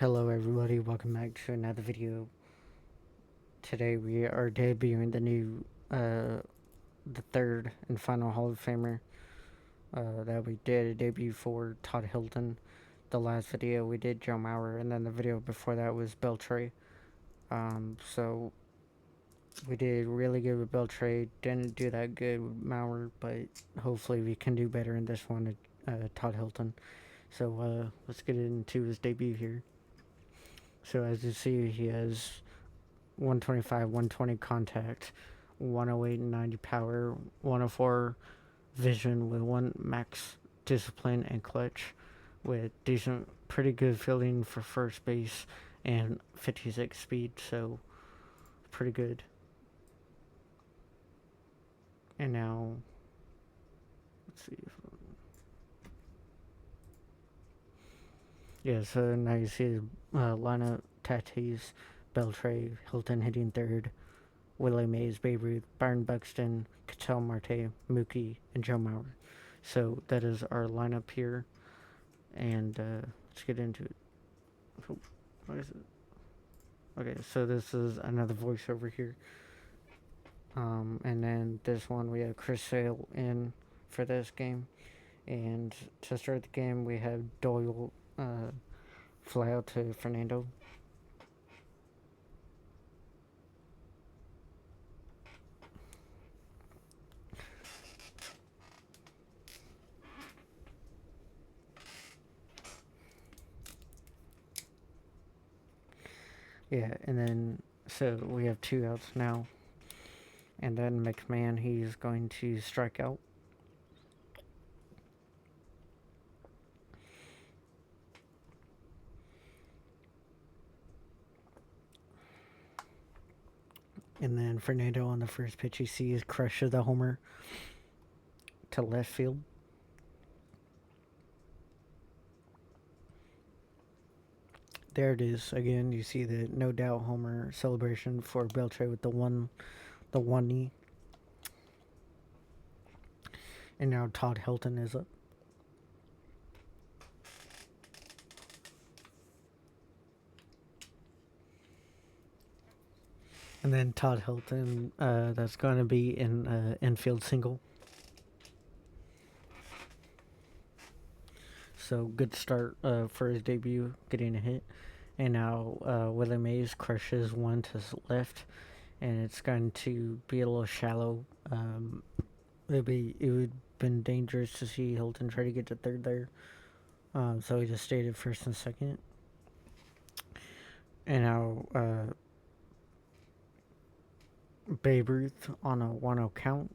Hello everybody, welcome back to another video. Today we are debuting the third and final Hall of Famer that we did a debut for, Todd Helton. The last video we did Joe Mauer, and then the video before that was Beltray. So we did really good with Beltray, didn't do that good with Mauer, but hopefully we can do better in this one, Todd Helton. So let's get into his debut here. So as you see, he has 125, 120 contact, 108 and 90 power, 104 vision with 1 max discipline and clutch, with decent, pretty good fielding for first base and 56 speed, so pretty good. And now, let's see. Yeah, so now you see his lineup: Tatis, Beltray, Helton hitting third, Willie Mays, Babe Ruth, Byron Buxton, Ketel Marte, Mookie, and Joe Mauer. So that is our lineup here, and let's get into it. Oh, what is it? Okay, so this is another voiceover here. And then this one we have Chris Sale in for this game, and to start the game we have Doyle fly out to Fernando. Yeah, and then so we have 2 outs now, and then McMahon, he's going to strike out. And then Fernando on the first pitch he sees crushes the homer to left field. There it is again. You see the no doubt homer celebration for Beltray with the one knee. And now Todd Helton is up. And then Todd Helton, that's going to be in infield single. So good start for his debut, getting a hit. And now Willie Mays crushes one to left, and it's going to be a little shallow. It would have been dangerous to see Hilton try to get to third there. So he just stayed at first and second. And now Babe Ruth on a 1-0 count.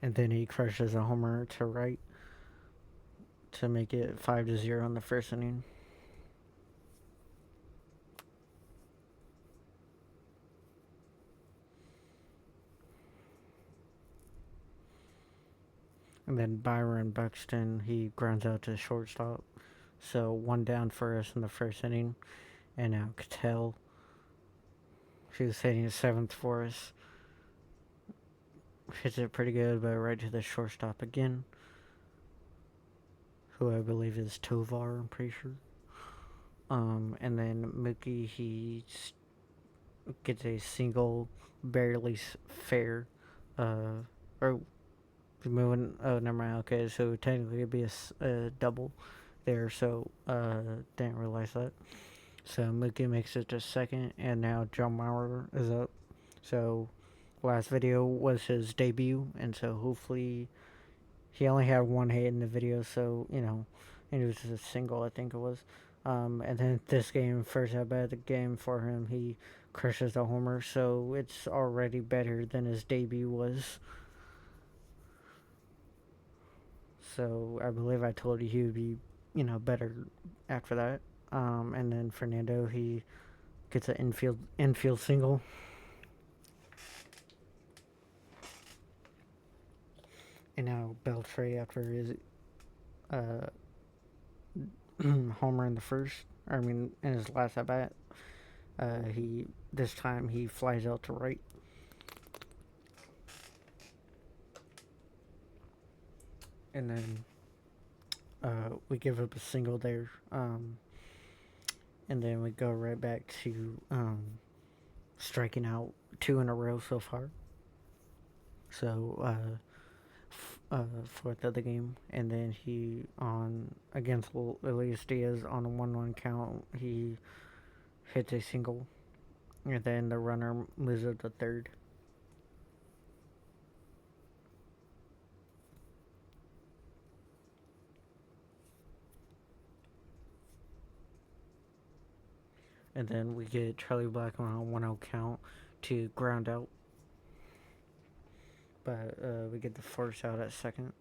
And then he crushes a homer to right to make it 5-0 in the first inning. And then Byron Buxton, he grounds out to shortstop. So 1 down for us in the first inning. And now Ketel, she was hitting the 7th for us. Hits it pretty good, but right to the shortstop again, who I believe is Tovar, I'm pretty sure. And then Mookie, he gets a single, barely fair, or moving, oh, never mind, okay, so technically it'd be a double there, so, didn't realize that. So Mookie makes it to second, and now Joe Mauer is up. So last video was his debut, and so hopefully he only had 1 hit in the video, so you know, and it was a single, I think it was. And then this game, first at bat the game for him, he crushes a homer, so it's already better than his debut was. So I believe I told you he would be, better after that. And then Fernando, he gets an infield single. And now Beltray, after his homer in the first, in his last at bat, this time he flies out to right. And then we give up a single there, and then we go right back to striking out two in a row so far. So fourth of the game, and then he on against Elias Diaz on a 1-1 count, he hits a single, and then the runner moves up to third. And then we get Charlie Blackmon on a 1-0 count to ground out, but we get the force out at second.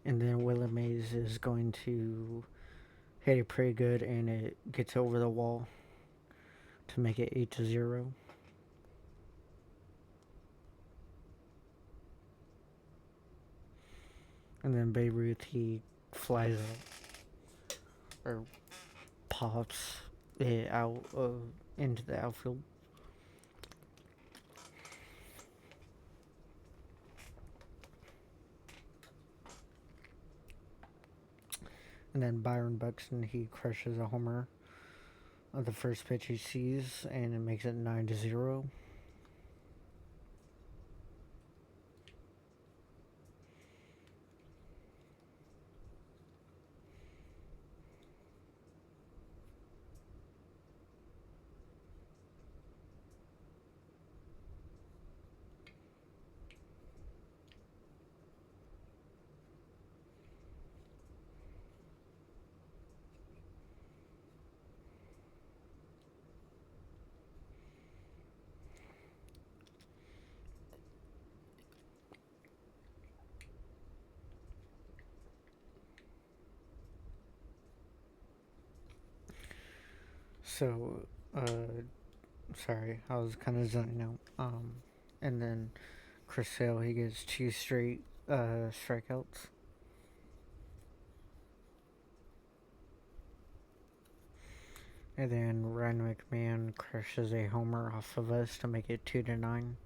And then Willie Mays is going to hit it pretty good, and it gets over the wall to make it 8-0. And then Babe Ruth, he flies out or pops it out into the outfield. And then Byron Buxton, he crushes a homer of the first pitch he sees, and it makes it 9-0. So, sorry, I was kind of zoning out. And then Chris Sale, he gets two straight strikeouts. And then Ryan McMahon crushes a homer off of us to make it 2-9.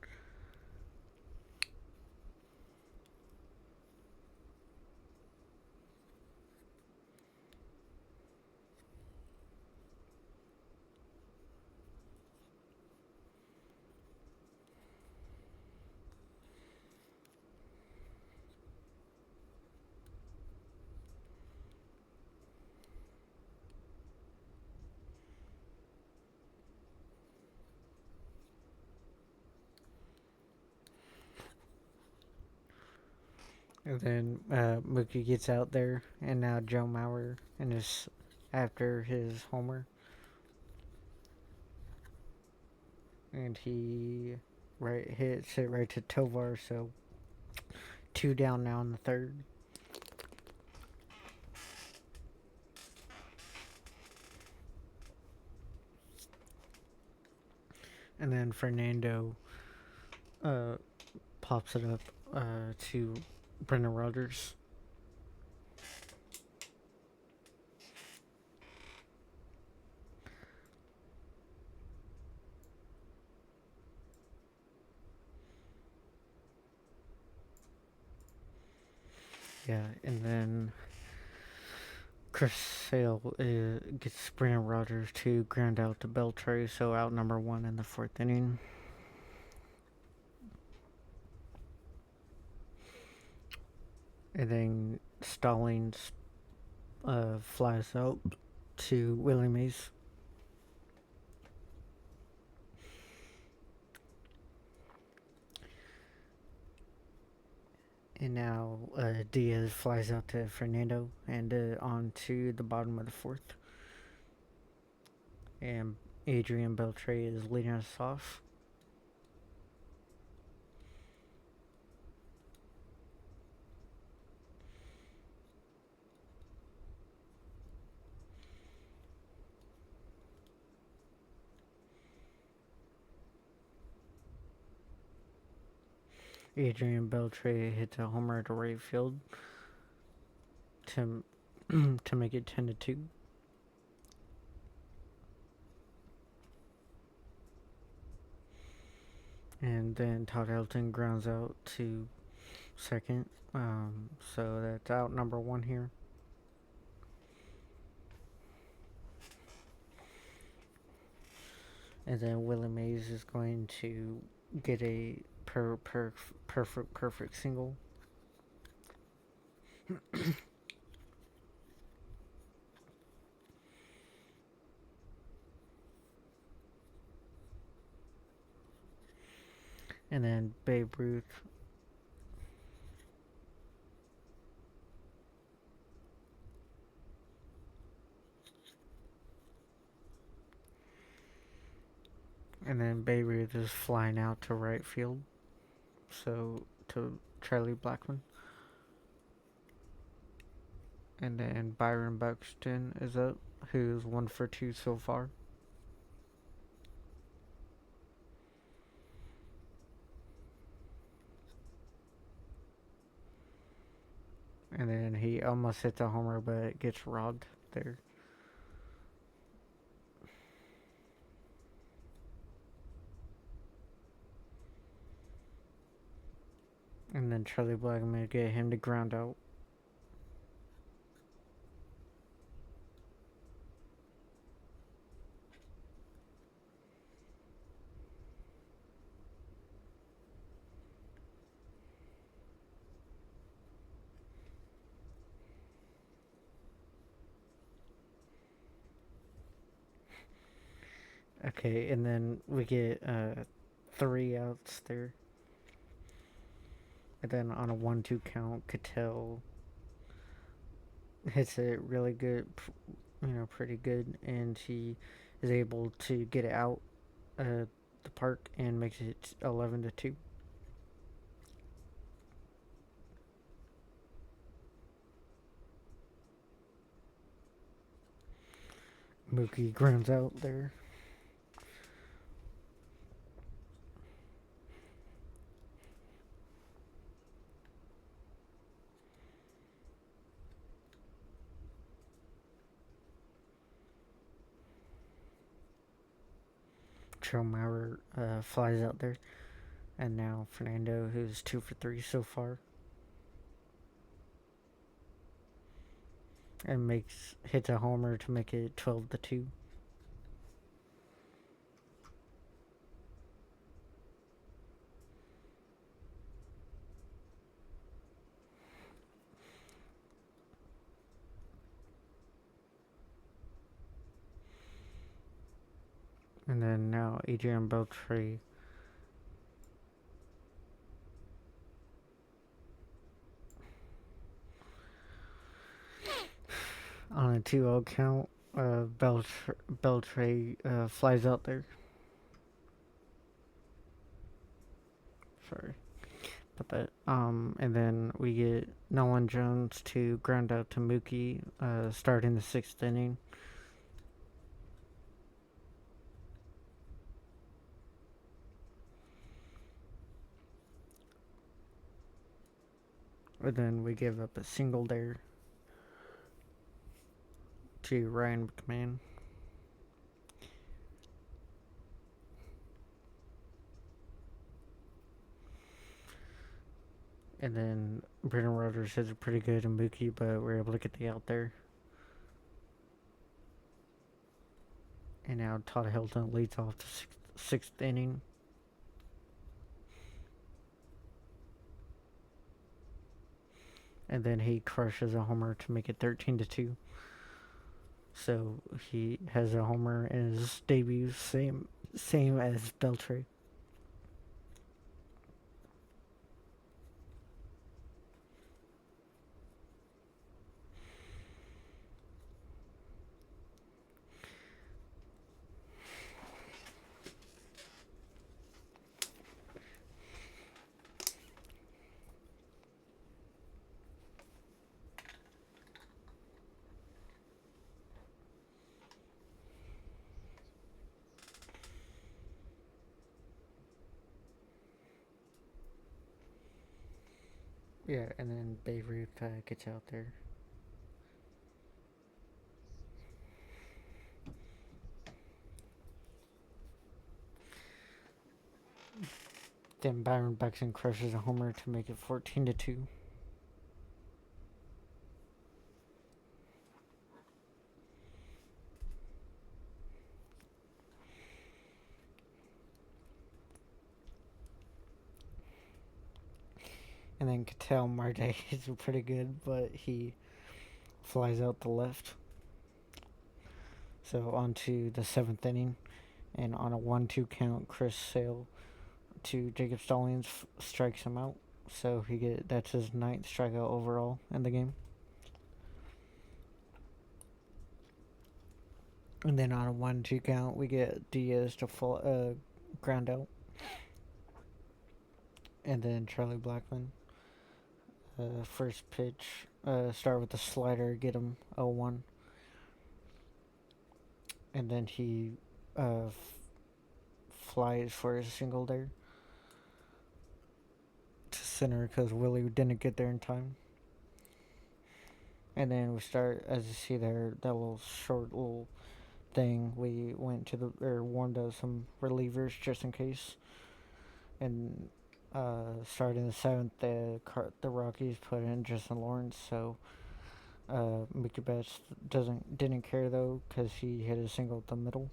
And then Mookie gets out there, and now Joe Mauer and is after his homer, and he hits it right to Tovar. So 2 down now in the third. And then Fernando pops it up to Brendan Rodgers. Yeah, and then Chris Sale gets Brendan Rodgers to ground out to Beltray, so out number 1 in the fourth inning. And then Stallings flies out to Willie Mays. And now Diaz flies out to Fernando and on to the bottom of the fourth. And Adrian Beltre is leading us off. Adrian Beltre hits a homer to right field to to make it 10-2. And then Todd Helton grounds out to second. So that's out number one here. And then Willie Mays is going to get a perfect single. And then Babe Ruth is flying out to right field. So to Charlie Blackmon. And then Byron Buxton is up, who's 1 for 2 so far. And then he almost hits a homer, but gets robbed there. And then Charlie Blackmon get him to ground out. Okay, and then we get 3 outs there. And then on a 1-2 count, Cattell hits it really good, pretty good, and he is able to get it out the park and makes it 11-2. Mookie grounds out there. Mauer flies out there. And now Fernando, who's 2 for 3 so far. And hits a homer to make it 12-2. And then now Adrian Beltre on a 2-0 count. Beltre flies out there. Sorry about that. And then we get Nolan Jones to ground out to Mookie, starting the 6th inning. And then we give up a single there to Ryan McMahon. And then Brendan Rodgers hits it pretty good in Mookie, but we're able to get the out there. And now Todd Helton leads off the 6th inning. And then he crushes a homer to make it 13-2. So he has a homer in his debut, same as Beltre. Yeah, and then Babe Ruth gets out there. Then Byron Buxton crushes a homer to make it 14-2. And then Ketel Marte is pretty good, but he flies out the left. So on to the seventh inning, and on a 1-2 count, Chris Sale to Jacob Stallings strikes him out. So that's his ninth strikeout overall in the game. And then on a 1-2 count, we get Diaz to ground out. And then Charlie Blackmon, first pitch, start with the slider, get him 0-1. And then he flies for his single there to center because Willie didn't get there in time. And then we start, as you see there, that little short little thing. We went to warmed up some relievers just in case. And starting the seventh, the Rockies put in Justin Lawrence. So Mickey Betts didn't care though because he hit a single up the middle.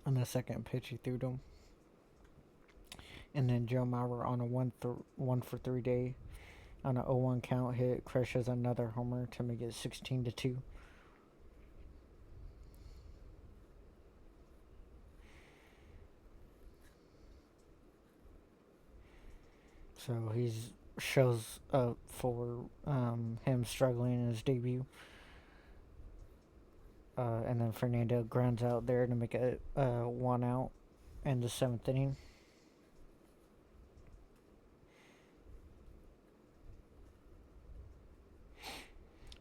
On the second pitch, he threw to him. And then Joe Mauer on a 1-for-3 day on an 0-1 count hit crushes another homer to make it 16-2. So he shows up for him struggling in his debut. And then Fernando grounds out there to make it 1 out in the seventh inning.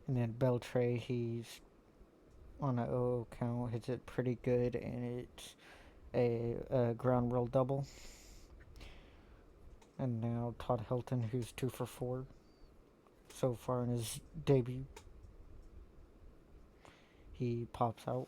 And then Beltre, he's on a 0 count, hits it pretty good, and it's a ground rule double. And now Todd Helton, who's 2-for-4 so far in his debut, he pops out.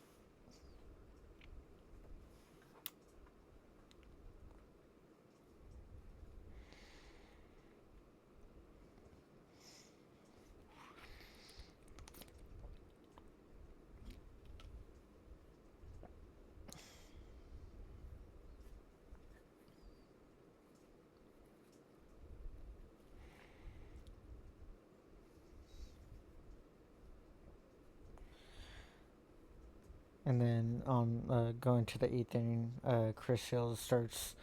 And then on going to the eighth inning, Chris Sales starts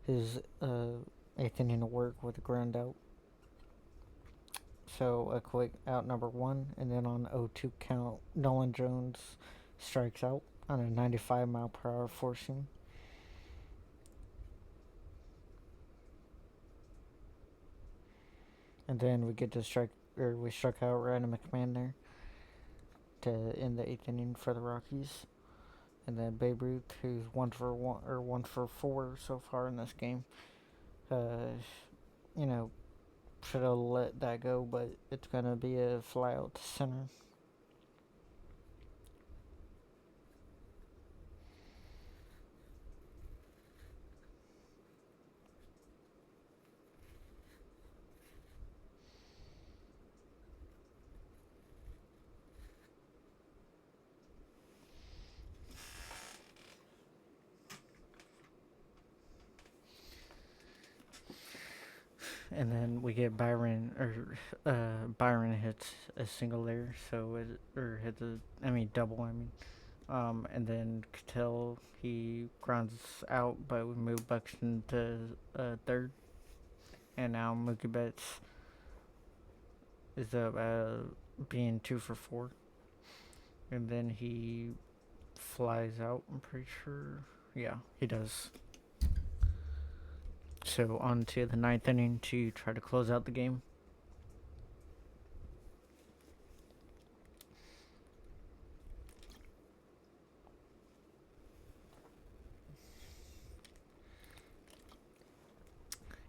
his eighth inning of work with a ground out. So a quick out number one, and then on 0-2 count, Nolan Jones strikes out on a 95-mile-per-hour four seam. And then we struck out Ryan McMahon there to end the eighth inning for the Rockies. And then Babe Ruth, who's 1-for-4 so far in this game, you know, should have let that go, but it's gonna be a fly out to center. And then we get Byron hits a single there, hits double. And then Cattell, he grounds out, but we move Buxton to third, and now Mookie Betts is up being 2-for-4, and then he flies out. I'm pretty sure, yeah, he does. So on to the ninth inning to try to close out the game.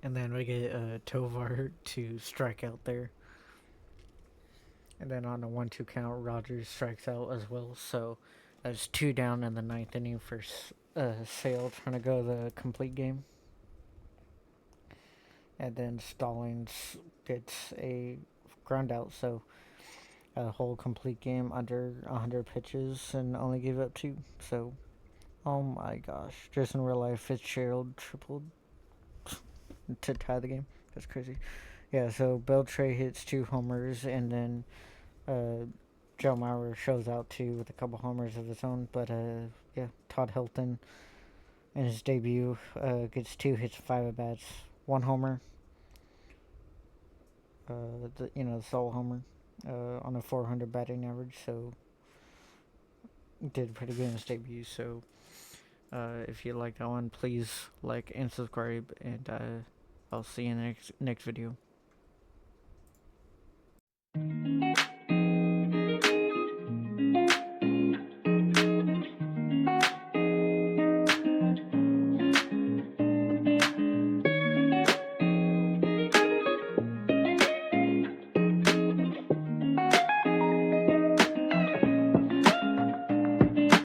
And then we get Tovar to strike out there. And then on a 1-2 count, Rogers strikes out as well. So that's 2 down in the ninth inning for Sale trying to go the complete game. And then Stallings gets a ground out. So a whole complete game under 100 pitches and only gave up 2. So, oh my gosh. Just in real life, Fitzgerald tripled to tie the game. That's crazy. Yeah, so Beltre hits 2 homers, and then Joe Mauer shows out too with a couple homers of his own. But yeah, Todd Helton in his debut gets 2 hits, 5 at bats, 1 homer. The sole homer on a 400 batting average. So did pretty good in his debut. So if you like that one, please like and subscribe, and I'll see you in the next video.